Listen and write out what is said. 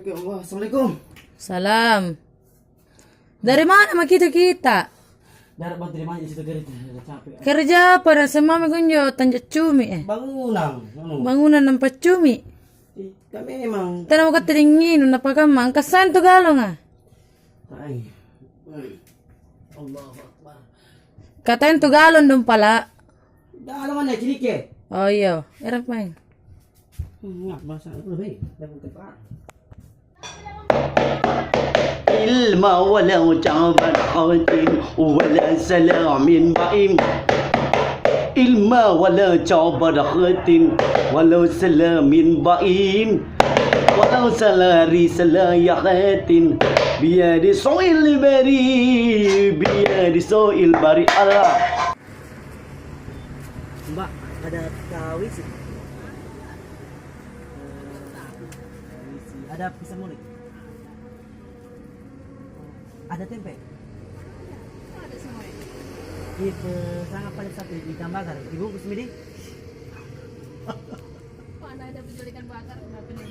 Assalamualaikum. Salam. Dari mana mah kita? Darat bantu di mana situ gerit capek. Kerja apa sa mami kunjo tanjat cumi Bangunan. Bangunan nampak cumi. Kami emang Tanah mo katilingin napakamang kasan to galong ay. Allahu Akbar. Katain to galon dong pala. Dalam mana cinike? Oh iyo, erap main. Ngap bahasa apa be? Dapat tepat. علما ولو تعبا خاتم ولا سلام بعيم علما ولا تعبا خاتم ولو سلام بعيم ولو سلاري سلايا خاتم بيد سوء البري بيد سوء البري الله. Mbak, ada kawis. Ada pisang mulik. Ada tempe. Ada semua. Itu sangat paling satu ikan bakar. Ibu semidi. Mana ada penculikan bakar, kenapa nih?